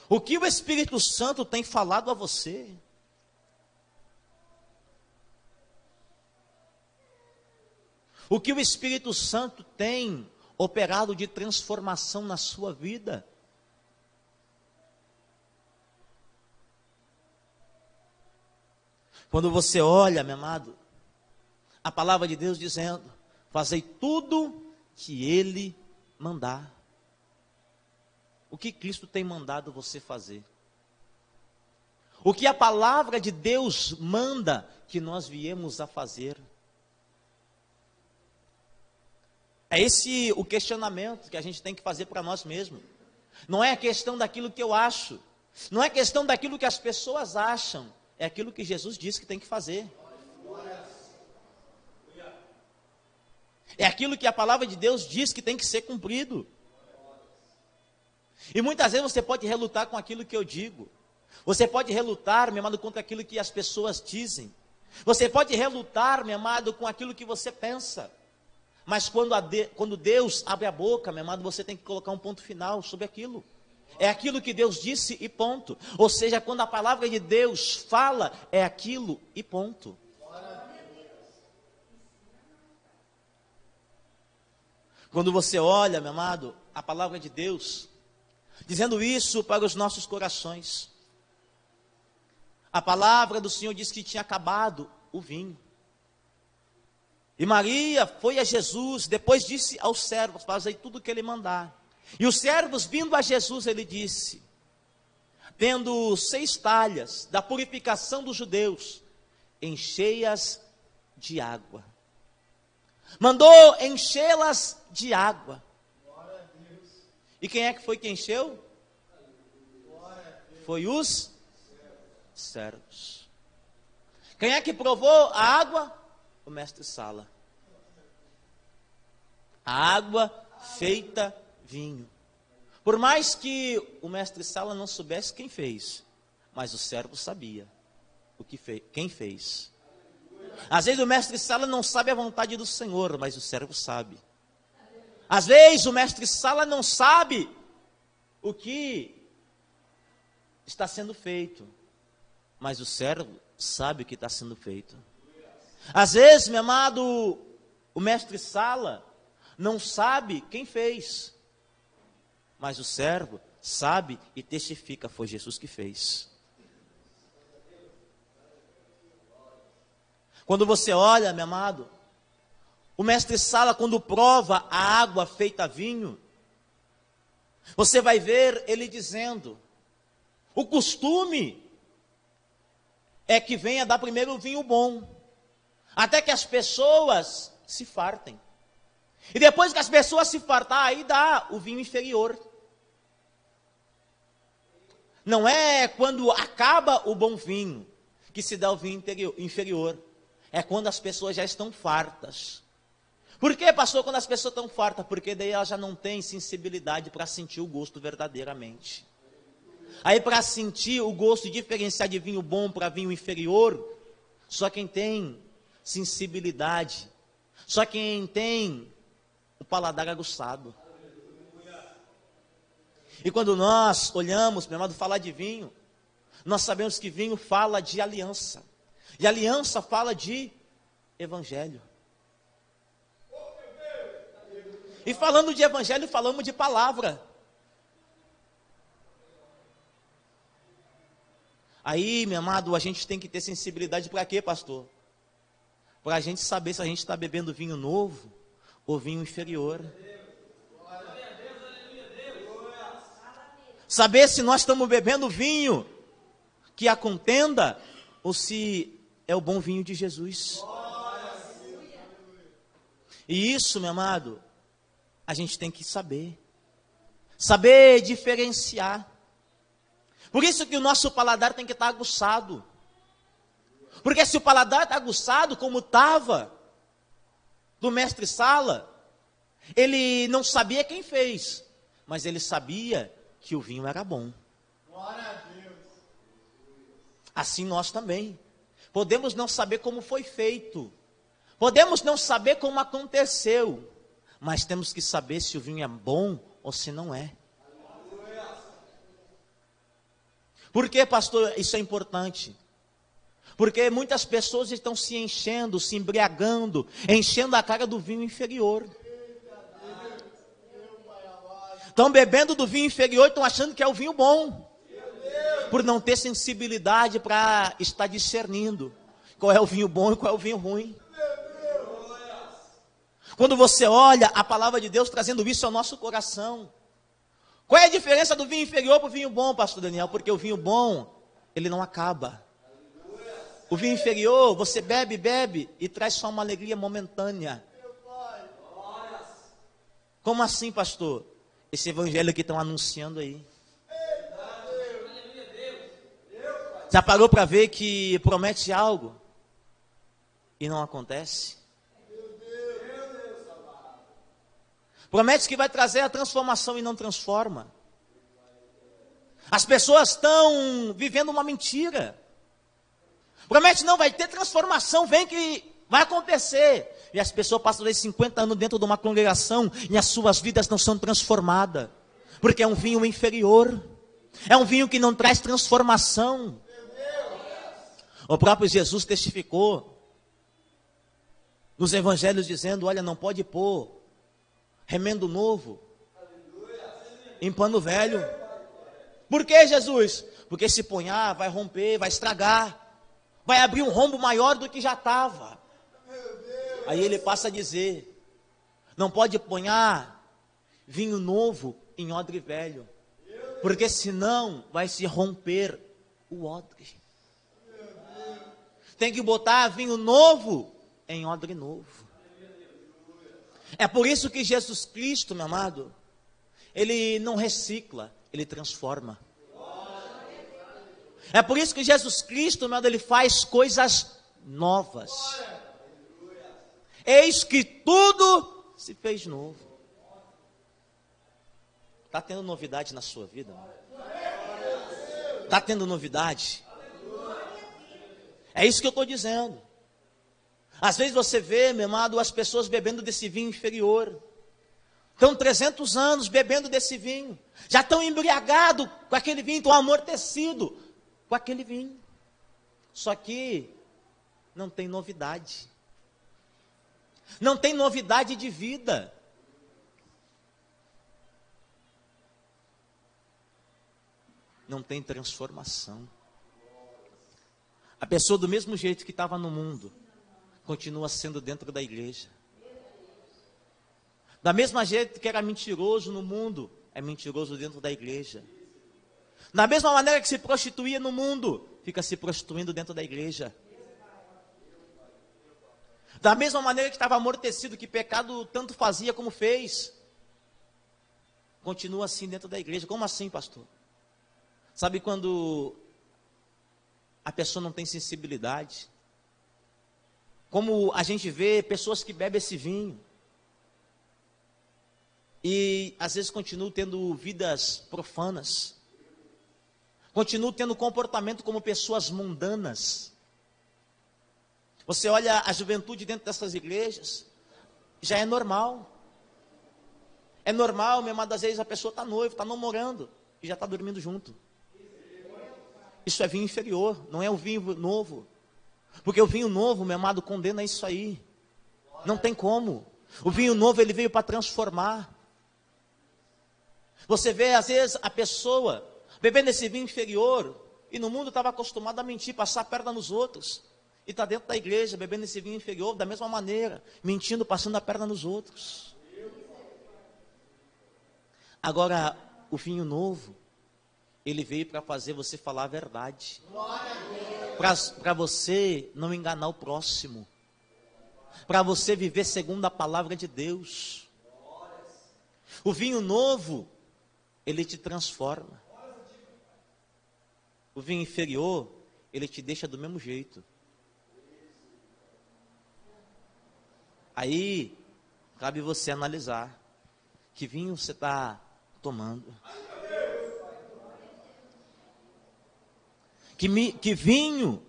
O que o Espírito Santo tem falado a você? O que o Espírito Santo tem operado de transformação na sua vida? Quando você olha, meu amado, a palavra de Deus dizendo, fazei tudo que Ele mandar. O que Cristo tem mandado você fazer? O que a palavra de Deus manda que nós viemos a fazer? É esse o questionamento que a gente tem que fazer para nós mesmos. Não é a questão daquilo que eu acho. Não é questão daquilo que as pessoas acham. É aquilo que Jesus disse que tem que fazer. É aquilo que a palavra de Deus diz que tem que ser cumprido. E muitas vezes você pode relutar com aquilo que eu digo. Você pode relutar, meu amado, contra aquilo que as pessoas dizem. Você pode relutar, meu amado, com aquilo que você pensa. Mas quando Deus abre a boca, meu amado, você tem que colocar um ponto final sobre aquilo. É aquilo que Deus disse e ponto. Ou seja, quando a palavra de Deus fala, é aquilo e ponto. Quando você olha, meu amado, a palavra de Deus, dizendo isso para os nossos corações. A palavra do Senhor diz que tinha acabado o vinho. E Maria foi a Jesus, depois disse aos servos, fazei tudo o que ele mandar. E os servos vindo a Jesus, ele disse, tendo 6 talhas da purificação dos judeus, enchei-as de água. Mandou enchê-las de água. E quem é que foi que encheu? Foi os servos. Quem é que provou a água? O mestre Sala. A água feita vinho. Por mais que o mestre-sala não soubesse quem fez, mas o servo sabia o que fez, quem fez. Às vezes o mestre-sala não sabe a vontade do Senhor, mas o servo sabe. Às vezes o mestre-sala não sabe o que está sendo feito, mas o servo sabe o que está sendo feito. Às vezes, meu amado, o mestre-sala não sabe quem fez, mas o servo sabe e testifica, foi Jesus que fez. Quando você olha, meu amado, o mestre-sala, quando prova a água feita vinho, você vai ver ele dizendo, o costume é que venha dar primeiro o vinho bom, até que as pessoas se fartem. E depois que as pessoas se fartar, aí dá o vinho inferior. Não é quando acaba o bom vinho que se dá o vinho inferior. É quando as pessoas já estão fartas. Por que, pastor, quando as pessoas estão fartas? Porque daí elas já não têm sensibilidade para sentir o gosto verdadeiramente. Aí para sentir o gosto, diferenciar de vinho bom para vinho inferior, só quem tem sensibilidade, só quem tem o paladar aguçado. E quando nós olhamos, meu amado, falar de vinho, nós sabemos que vinho fala de aliança. E aliança fala de evangelho. E falando de evangelho, falamos de palavra. Aí, meu amado, a gente tem que ter sensibilidade para quê, pastor? Para a gente saber se a gente está bebendo vinho novo ou vinho inferior. Saber se nós estamos bebendo vinho que a contenda ou se é o bom vinho de Jesus. E isso, meu amado, a gente tem que saber. Saber diferenciar. Por isso que o nosso paladar tem que estar aguçado. Porque se o paladar está aguçado, como estava do mestre-sala, ele não sabia quem fez, mas ele sabia que o vinho era bom. Glória a Deus. Assim nós também. Podemos não saber como foi feito. Podemos não saber como aconteceu. Mas temos que saber se o vinho é bom ou se não é. Por que, pastor, isso é importante? Porque muitas pessoas estão se enchendo, se embriagando, enchendo a cara do vinho inferior. Estão bebendo do vinho inferior e estão achando que é o vinho bom. Por não ter sensibilidade para estar discernindo qual é o vinho bom e qual é o vinho ruim. Quando você olha a palavra de Deus trazendo isso ao nosso coração. Qual é a diferença do vinho inferior para o vinho bom, pastor Daniel? Porque o vinho bom, ele não acaba. O vinho inferior, você bebe, bebe e traz só uma alegria momentânea. Como assim, pastor? Esse evangelho que estão anunciando aí. Já parou para ver que promete algo e não acontece? Promete que vai trazer a transformação e não transforma. As pessoas estão vivendo uma mentira. Promete não vai ter transformação, vem que vai acontecer. E as pessoas passam 50 anos dentro de uma congregação e as suas vidas não são transformadas. Porque é um vinho inferior. É um vinho que não traz transformação. O próprio Jesus testificou nos evangelhos dizendo, olha, não pode pôr remendo novo em pano velho. Por que, Jesus? Porque se ponhar, vai romper, vai estragar. Vai abrir um rombo maior do que já estava. Aí ele passa a dizer, não pode ponhar vinho novo em odre velho. Porque senão vai se romper o odre. Tem que botar vinho novo em odre novo. É por isso que Jesus Cristo, meu amado, ele não recicla, ele transforma. É por isso que Jesus Cristo, meu amado, ele faz coisas novas. Eis que tudo se fez novo. Está tendo novidade na sua vida? Está tendo novidade? É isso que eu estou dizendo. Às vezes você vê, meu amado, as pessoas bebendo desse vinho inferior. Estão 300 anos bebendo desse vinho. Já estão embriagados com aquele vinho, estão amortecidos com aquele vinho. Só que não tem novidade. Não tem novidade de vida. Não tem transformação. A pessoa do mesmo jeito que estava no mundo, continua sendo dentro da igreja. Da mesma jeito que era mentiroso no mundo, é mentiroso dentro da igreja. Da mesma maneira que se prostituía no mundo, fica se prostituindo dentro da igreja. Da mesma maneira que estava amortecido, que pecado tanto fazia como fez, continua assim dentro da igreja. Como assim, pastor? Sabe quando a pessoa não tem sensibilidade? Como a gente vê pessoas que bebem esse vinho e às vezes continuam tendo vidas profanas, continuam tendo comportamento como pessoas mundanas. Você olha a juventude dentro dessas igrejas, já é normal. É normal, mesmo, às vezes a pessoa está noiva, está namorando e já está dormindo junto. Isso é vinho inferior, não é o vinho novo. Porque o vinho novo, meu amado, condena isso aí. Não tem como. O vinho novo, ele veio para transformar. Você vê, às vezes, a pessoa bebendo esse vinho inferior, e no mundo estava acostumado a mentir, passar a perna nos outros. E está dentro da igreja, bebendo esse vinho inferior, da mesma maneira, mentindo, passando a perna nos outros. Agora, o vinho novo, ele veio para fazer você falar a verdade. Para você não enganar o próximo. Para você viver segundo a palavra de Deus. O vinho novo, ele te transforma. O vinho inferior, ele te deixa do mesmo jeito. Aí, cabe você analisar. Que vinho você está tomando? Que vinho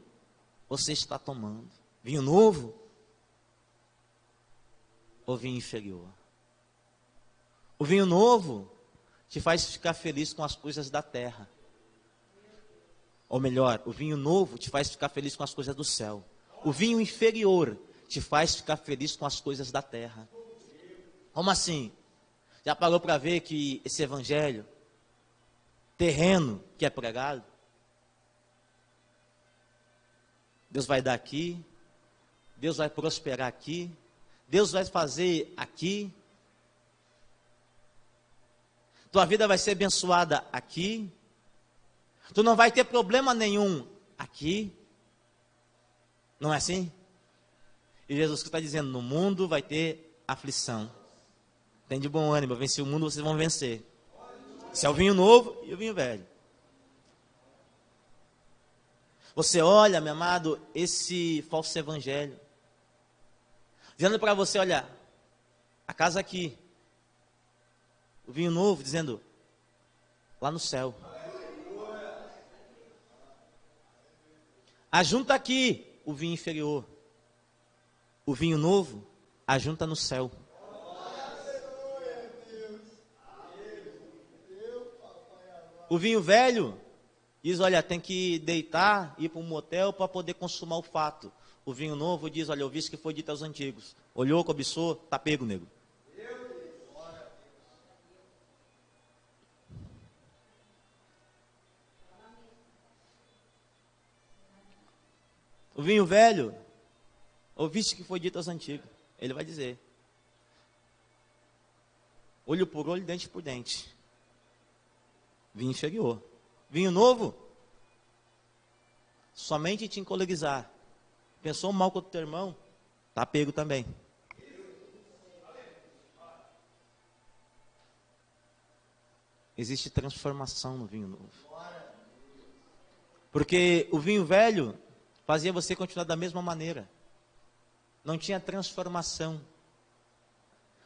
você está tomando? Vinho novo? Ou vinho inferior? O vinho novo te faz ficar feliz com as coisas da terra. Ou melhor, o vinho novo te faz ficar feliz com as coisas do céu. O vinho inferior te faz ficar feliz com as coisas da terra. Como assim? Já parou para ver que esse evangelho terreno que é pregado, Deus vai dar aqui, Deus vai prosperar aqui, Deus vai fazer aqui, tua vida vai ser abençoada aqui, tu não vai ter problema nenhum aqui, não é assim? E Jesus está dizendo, no mundo vai ter aflição, tem de bom ânimo, eu venci o mundo, vocês vão vencer. Esse é o vinho novo e o vinho velho. Você olha, meu amado, esse falso evangelho, dizendo para você, olha, a casa aqui, o vinho novo, dizendo, lá no céu. Ajunta aqui o vinho inferior, o vinho novo, ajunta no céu. O vinho velho diz, olha, tem que deitar, ir para um motel para poder consumar o fato. O vinho novo diz, olha, eu vi isso que foi dito aos antigos. Olhou, cobiçou, tá pego, nego. O vinho velho, ouviste que foi dito aos antigos. Ele vai dizer, olho por olho, dente por dente. Vinho inferior. Vinho novo, somente te encoleguizar. Pensou mal com o teu irmão, tá pego também. Existe transformação no vinho novo. Porque o vinho velho fazia você continuar da mesma maneira. Não tinha transformação.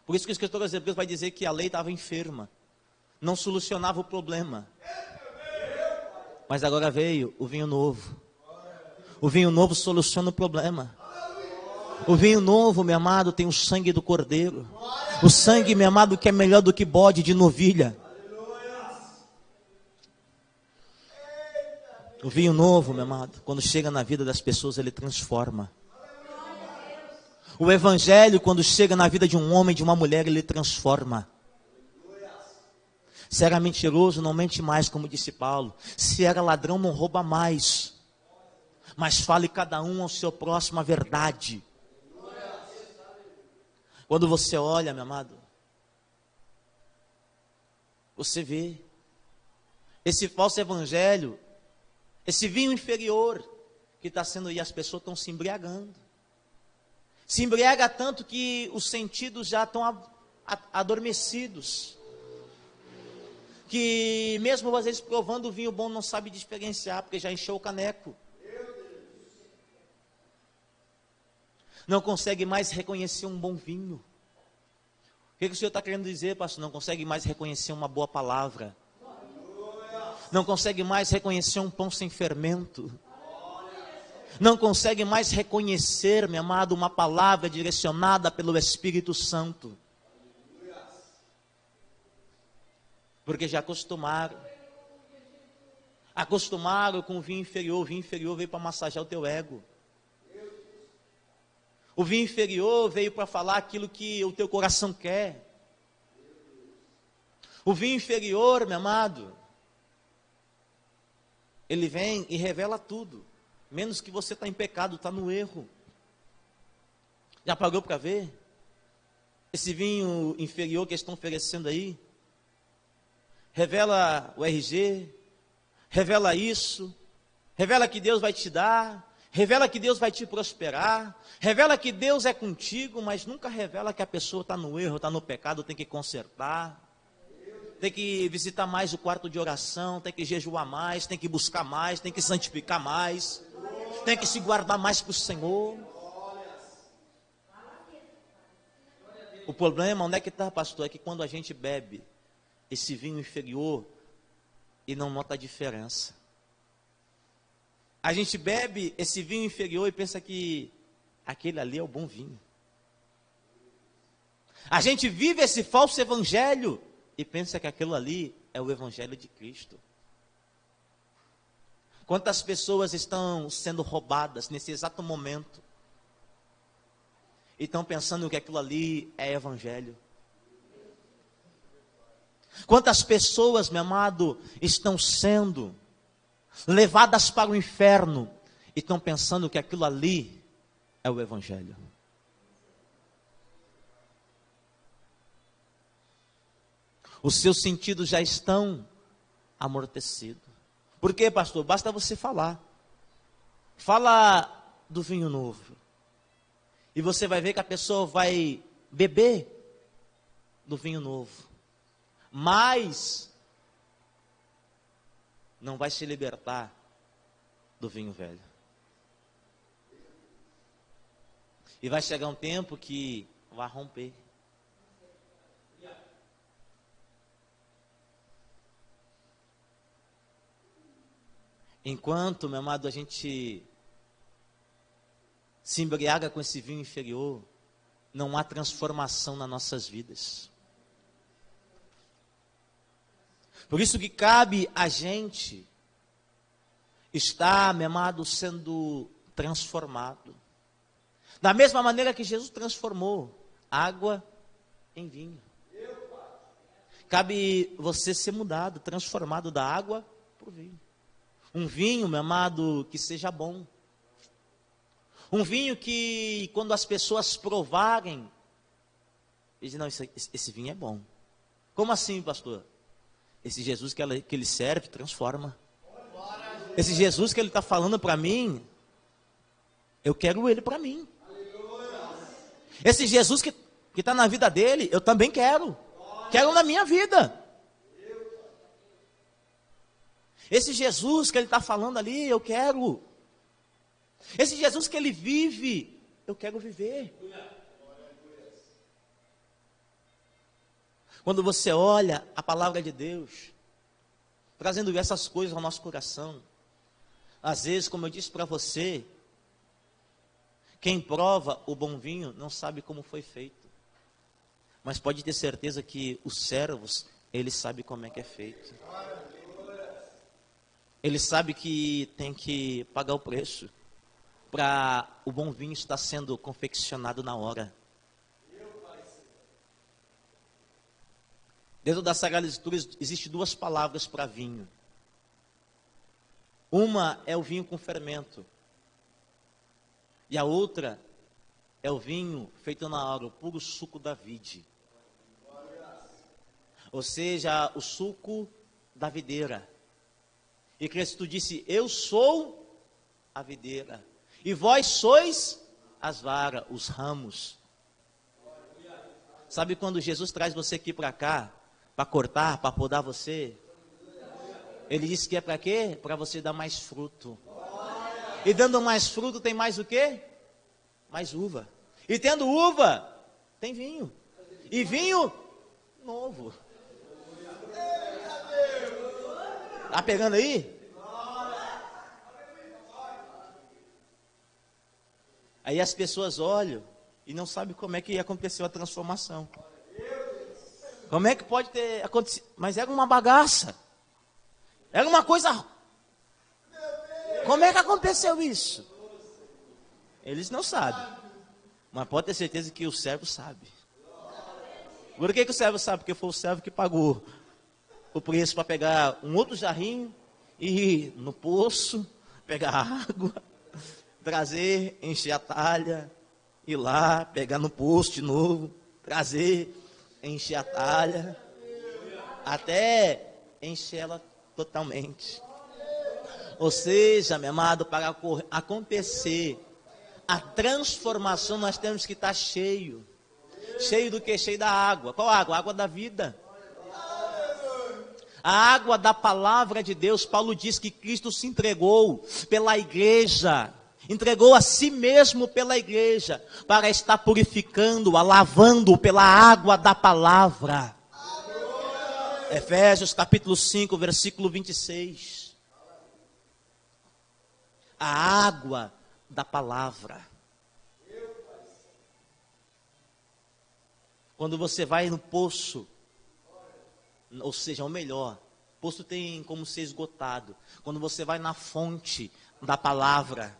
Por isso que o escritor aos Hebreus vai dizer que a lei estava enferma, não solucionava o problema. Mas agora veio o vinho novo. O vinho novo soluciona o problema. O vinho novo, meu amado, tem o sangue do cordeiro. O sangue, meu amado, que é melhor do que bode de novilha. O vinho novo, meu amado, quando chega na vida das pessoas, ele transforma. O evangelho, quando chega na vida de um homem, de uma mulher, ele transforma. Se era mentiroso, não mente mais, como disse Paulo. Se era ladrão, não rouba mais. Mas fale cada um ao seu próximo a verdade. Quando você olha, meu amado, você vê esse falso evangelho, esse vinho inferior que está sendo, e as pessoas estão se embriagando. Se embriaga tanto que os sentidos já estão adormecidos. Que mesmo às vezes provando o vinho bom não sabe diferenciar, porque já encheu o caneco. Não consegue mais reconhecer um bom vinho. O que o senhor está querendo dizer, pastor? Não consegue mais reconhecer uma boa palavra. Não consegue mais reconhecer um pão sem fermento. Não consegue mais reconhecer, meu amado, uma palavra direcionada pelo Espírito Santo. Porque já acostumaram com o vinho inferior. O vinho inferior veio para massagear o teu ego. O vinho inferior veio para falar aquilo que o teu coração quer. O vinho inferior, meu amado, ele vem e revela tudo, menos que você está em pecado, está no erro. Já parou para ver? Esse vinho inferior que eles estão oferecendo aí, revela o RG, revela isso, revela que Deus vai te dar, revela que Deus vai te prosperar, revela que Deus é contigo, mas nunca revela que a pessoa está no erro, está no pecado, tem que consertar, tem que visitar mais o quarto de oração, tem que jejuar mais, tem que buscar mais, tem que santificar mais, tem que se guardar mais para o Senhor. O problema, onde é que está, pastor? É que quando a gente bebe esse vinho inferior e não nota a diferença. A gente bebe esse vinho inferior e pensa que aquele ali é o bom vinho. A gente vive esse falso evangelho e pensa que aquilo ali é o evangelho de Cristo. Quantas pessoas estão sendo roubadas nesse exato momento e estão pensando que aquilo ali é evangelho? Quantas pessoas, meu amado, estão sendo levadas para o inferno e estão pensando que aquilo ali é o evangelho? Os seus sentidos já estão amortecidos. Por quê, pastor? Basta você falar. Fala do vinho novo. E você vai ver que a pessoa vai beber do vinho novo. Mas não vai se libertar do vinho velho. E vai chegar um tempo que vai romper. Enquanto, meu amado, a gente se embriaga com esse vinho inferior, não há transformação nas nossas vidas. Por isso que cabe a gente estar, meu amado, sendo transformado. Da mesma maneira que Jesus transformou água em vinho. Cabe você ser mudado, transformado da água para o vinho. Um vinho, meu amado, que seja bom. Um vinho que, quando as pessoas provarem, dizem, não, esse vinho é bom. Como assim, pastor? Esse Jesus que ele serve, transforma. Esse Jesus que ele está falando para mim, eu quero ele para mim. Esse Jesus que está na vida dele, eu também quero. Quero na minha vida. Esse Jesus que ele está falando ali, eu quero. Esse Jesus que ele vive, eu quero viver. Quando você olha a palavra de Deus, trazendo essas coisas ao nosso coração, às vezes, como eu disse para você, quem prova o bom vinho não sabe como foi feito, mas pode ter certeza que os servos, eles sabem como é que é feito. Eles sabem que tem que pagar o preço para o bom vinho estar sendo confeccionado na hora. Dentro das Sagradas Escrituras existem duas palavras para vinho. Uma é o vinho com fermento. E a outra é o vinho feito na hora, o puro suco da vide. Ou seja, o suco da videira. E Cristo disse, eu sou a videira. E vós sois as varas, os ramos. Sabe quando Jesus traz você aqui para cá, para cortar, para podar você? Ele disse que é para quê? Para você dar mais fruto. E dando mais fruto tem mais o quê? Mais uva. E tendo uva, tem vinho. E vinho novo. Tá pegando aí? Aí as pessoas olham e não sabem como é que aconteceu a transformação. Como é que pode ter acontecido? Mas era uma bagaça. Era uma coisa. Como é que aconteceu isso? Eles não sabem. Mas pode ter certeza que o servo sabe. Por que o servo sabe? Porque foi o servo que pagou o preço para pegar um outro jarrinho e ir no poço, pegar água, trazer, encher a talha, ir lá, pegar no poço de novo, trazer, encher a talha, até encher ela totalmente. Ou seja, meu amado, para acontecer a transformação, nós temos que estar cheio. Cheio do que? Cheio da água. Qual água? A água da vida. A água da palavra de Deus. Paulo diz que Cristo se entregou pela igreja. Entregou a si mesmo pela igreja. Para estar purificando-a, lavando pela água da palavra. Efésios capítulo 5, versículo 26. A água da palavra. Quando você vai no poço, ou seja, o melhor, poço tem como ser esgotado. Quando você vai na fonte da palavra,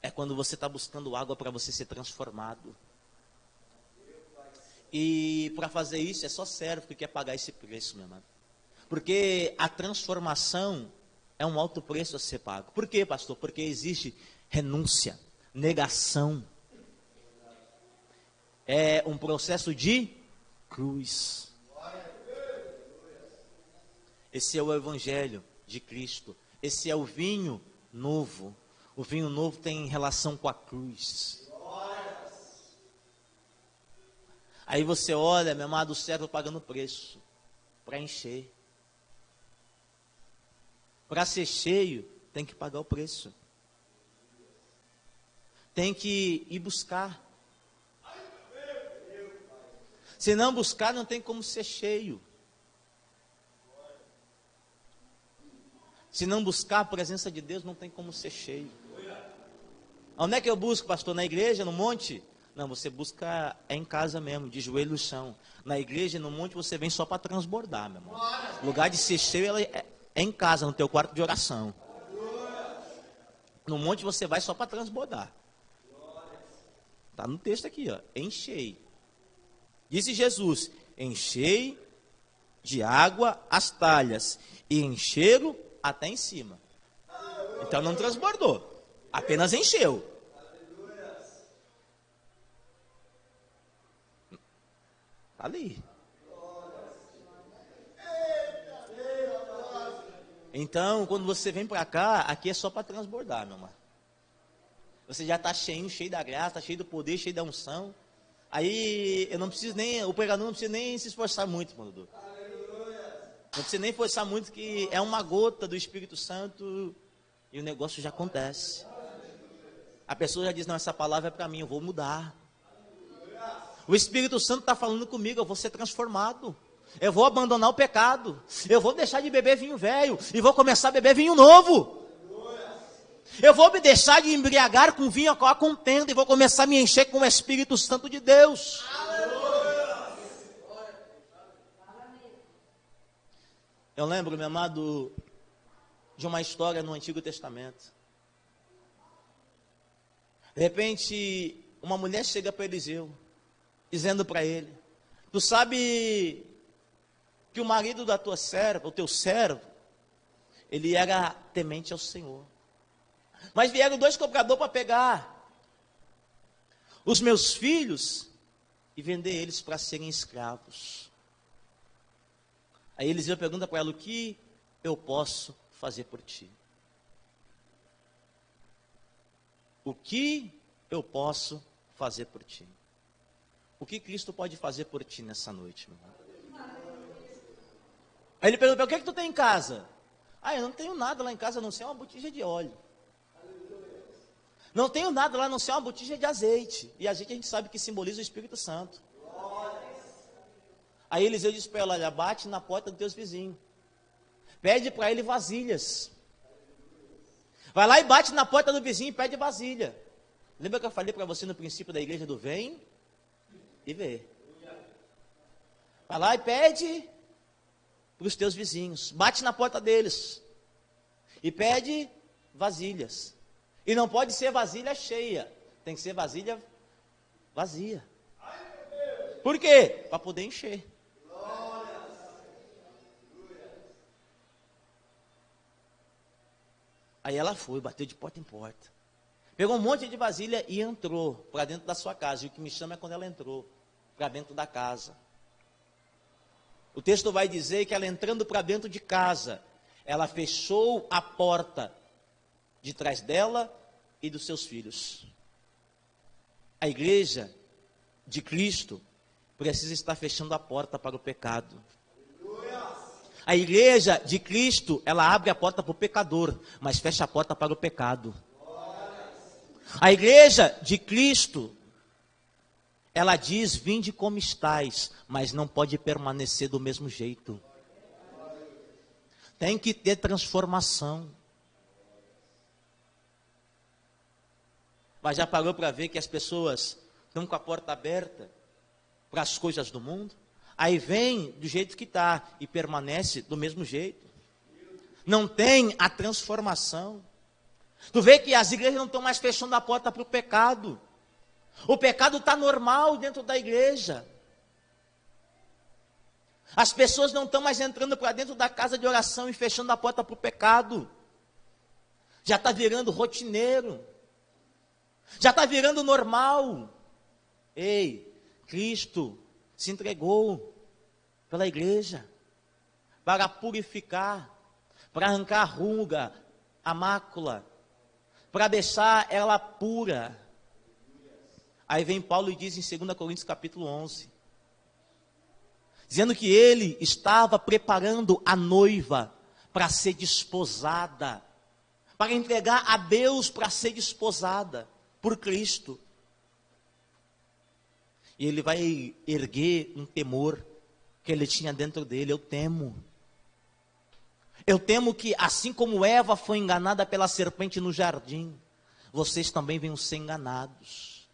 é quando você está buscando água para você ser transformado. E para fazer isso é só servo que quer pagar esse preço, meu irmão. Porque a transformação é um alto preço a ser pago. Por quê, pastor? Porque existe renúncia, negação. É um processo de cruz. Esse é o evangelho de Cristo. Esse é o vinho novo. O vinho novo tem relação com a cruz. Aí você olha, meu amado, o servo pagando preço para encher. Para ser cheio, tem que pagar o preço. Tem que ir buscar. Se não buscar, não tem como ser cheio. Se não buscar a presença de Deus, não tem como ser cheio. Onde é que eu busco, pastor? Na igreja, no monte? Não, você busca em casa mesmo, de joelho no chão. Na igreja, no monte, você vem só para transbordar, meu irmão. O lugar de ser cheio é em casa, no teu quarto de oração. No monte você vai só para transbordar. Está no texto aqui, ó. Enchei. Disse Jesus, enchei de água as talhas e encheram até em cima. Então não transbordou, apenas encheu. Tá ali. Então, quando você vem para cá, aqui é só para transbordar, meu irmão. Você já está cheio da graça, está cheio do poder, cheio da unção. Aí eu não preciso nem, o pregador não precisa nem se esforçar muito, irmão. Não precisa nem forçar muito, que é uma gota do Espírito Santo e o negócio já acontece. A pessoa já diz, não, essa palavra é para mim, eu vou mudar. O Espírito Santo está falando comigo, eu vou ser transformado. Eu vou abandonar o pecado. Eu vou deixar de beber vinho velho e vou começar a beber vinho novo. Eu vou me deixar de embriagar com vinho a contenda e vou começar a me encher com o Espírito Santo de Deus. Eu lembro, meu amado, de uma história no Antigo Testamento. De repente, uma mulher chega para Eliseu, dizendo para ele: tu sabe que o marido da tua serva, o teu servo, ele era temente ao Senhor. Mas vieram 2 cobradores para pegar os meus filhos e vender eles para serem escravos. Aí Eliseu pergunta para ela: o que eu posso fazer por ti? O que eu posso fazer por ti? O que Cristo pode fazer por ti nessa noite, meu irmão? Aí ele pergunta: o que é que tu tem em casa? Eu não tenho nada lá em casa, a não ser uma botija de óleo. Não tenho nada lá, a não ser uma botija de azeite. E azeite a gente sabe que simboliza o Espírito Santo. Aí Eliseu diz para ela: olha, bate na porta dos teus vizinhos. Pede para ele vasilhas. Vai lá e bate na porta do vizinho e pede vasilha. Lembra que eu falei para você no princípio da igreja do vem e vê? Vai lá e pede para os teus vizinhos. Bate na porta deles. E pede vasilhas. E não pode ser vasilha cheia. Tem que ser vasilha vazia. Por quê? Para poder encher. Aí ela foi, bateu de porta em porta. Pegou um monte de vasilha e entrou para dentro da sua casa. E o que me chama é quando ela entrou para dentro da casa. O texto vai dizer que ela entrando para dentro de casa, ela fechou a porta de trás dela e dos seus filhos. A igreja de Cristo precisa estar fechando a porta para o pecado. A igreja de Cristo, ela abre a porta para o pecador, mas fecha a porta para o pecado. A igreja de Cristo, ela diz: vinde como estais, mas não pode permanecer do mesmo jeito. Tem que ter transformação. Mas já parou para ver que as pessoas estão com a porta aberta para as coisas do mundo? Aí vem do jeito que está e permanece do mesmo jeito. Não tem a transformação. Tu vê que as igrejas não estão mais fechando a porta para o pecado. O pecado está normal dentro da igreja. As pessoas não estão mais entrando para dentro da casa de oração e fechando a porta para o pecado. Já está virando rotineiro. Já está virando normal. Ei, Cristo se entregou pela igreja para purificar, para arrancar a ruga, a mácula, para deixar ela pura. Aí vem Paulo e diz em 2 Coríntios capítulo 11, dizendo que ele estava preparando a noiva para ser desposada, para entregar a Deus para ser desposada por Cristo. E ele vai erguer um temor que ele tinha dentro dele. Eu temo que assim como Eva foi enganada pela serpente no jardim, vocês também venham ser enganados.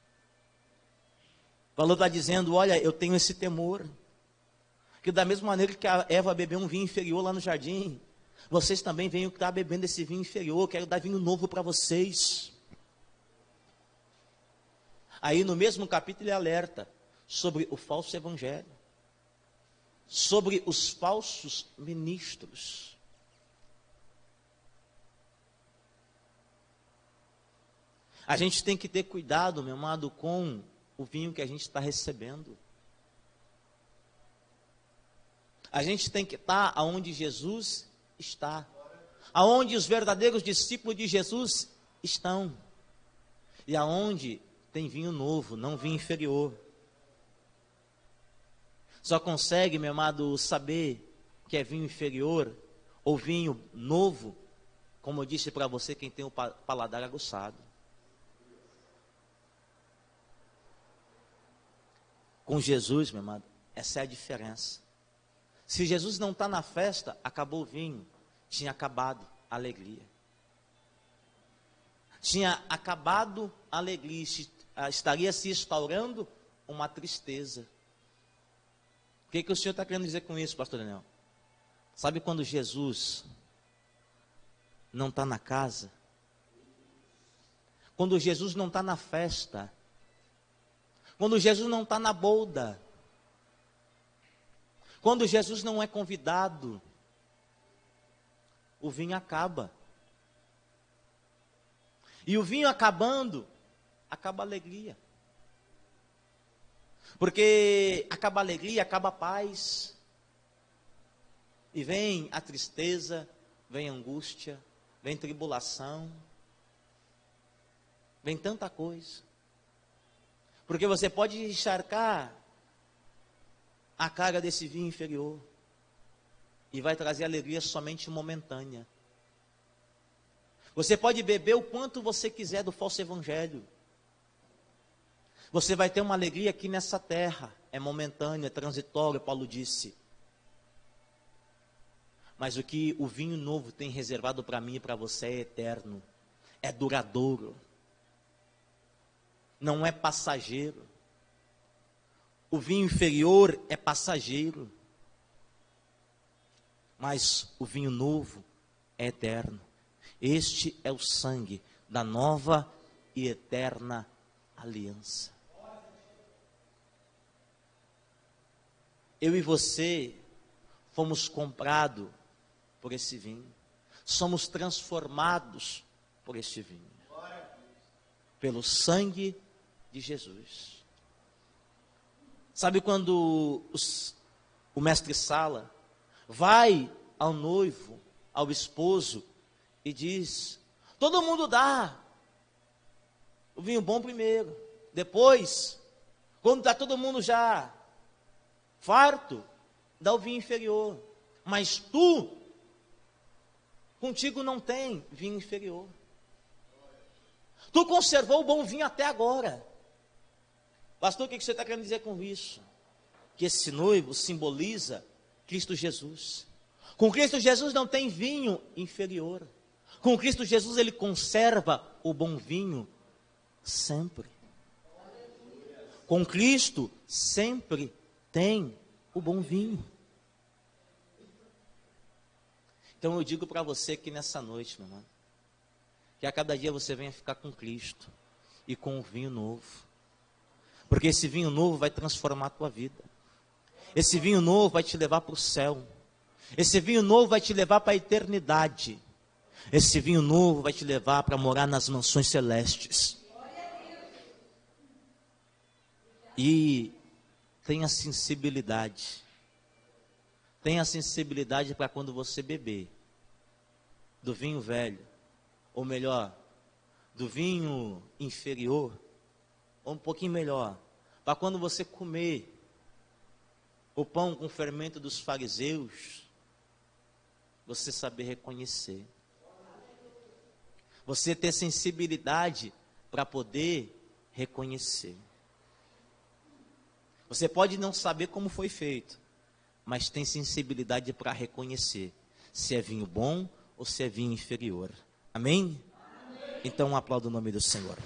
Paulo está dizendo: olha, eu tenho esse temor, que da mesma maneira que a Eva bebeu um vinho inferior lá no jardim, vocês também venham estar bebendo esse vinho inferior. Eu quero dar vinho novo para vocês. Aí no mesmo capítulo ele alerta sobre o falso evangelho, sobre os falsos ministros. A gente tem que ter cuidado, meu amado, com o vinho que a gente está recebendo. A gente tem que estar aonde Jesus está, aonde os verdadeiros discípulos de Jesus estão, e aonde tem vinho novo, não vinho inferior. Só consegue, meu amado, saber que é vinho inferior ou vinho novo, como eu disse para você, quem tem o paladar aguçado. Com Jesus, meu amado, essa é a diferença. Se Jesus não está na festa, acabou o vinho, tinha acabado a alegria. Tinha acabado a alegria, estaria se instaurando uma tristeza. O que o Senhor está querendo dizer com isso, pastor Daniel? Sabe quando Jesus não está na casa? Quando Jesus não está na festa? Quando Jesus não está na bolda? Quando Jesus não é convidado? O vinho acaba. E o vinho acabando, acaba a alegria. Porque acaba a alegria, acaba a paz. E vem a tristeza, vem a angústia, vem tribulação. Vem tanta coisa. Porque você pode encharcar a carga desse vinho inferior. E vai trazer alegria somente momentânea. Você pode beber o quanto você quiser do falso evangelho. Você vai ter uma alegria aqui nessa terra. É momentâneo, é transitório, Paulo disse. Mas o que o vinho novo tem reservado para mim e para você é eterno. É duradouro. Não é passageiro. O vinho inferior é passageiro. Mas o vinho novo é eterno. Este é o sangue da nova e eterna aliança. Eu e você fomos comprados por esse vinho. Somos transformados por este vinho. Pelo sangue de Jesus. Sabe quando o mestre Sala vai ao noivo, ao esposo, e diz: todo mundo dá o vinho bom primeiro, depois, quando está todo mundo já farto, dá o vinho inferior, mas tu, contigo não tem vinho inferior, tu conservou o bom vinho até agora. Pastor, o que você está querendo dizer com isso? Que esse noivo simboliza Cristo Jesus. Com Cristo Jesus não tem vinho inferior. Com Cristo Jesus ele conserva o bom vinho sempre. Com Cristo sempre tem o bom vinho. Então eu digo para você que nessa noite, meu irmão, que a cada dia você venha ficar com Cristo e com o vinho novo. Porque esse vinho novo vai transformar a tua vida. Esse vinho novo vai te levar para o céu. Esse vinho novo vai te levar para a eternidade. Esse vinho novo vai te levar para morar nas mansões celestes. E tenha sensibilidade. Tenha sensibilidade para quando você beber do vinho velho, ou melhor, do vinho inferior, ou um pouquinho melhor, para quando você comer o pão com fermento dos fariseus, você saber reconhecer. Você ter sensibilidade para poder reconhecer. Você pode não saber como foi feito, mas tem sensibilidade para reconhecer se é vinho bom ou se é vinho inferior. Amém? Amém. Então aplauda o nome do Senhor.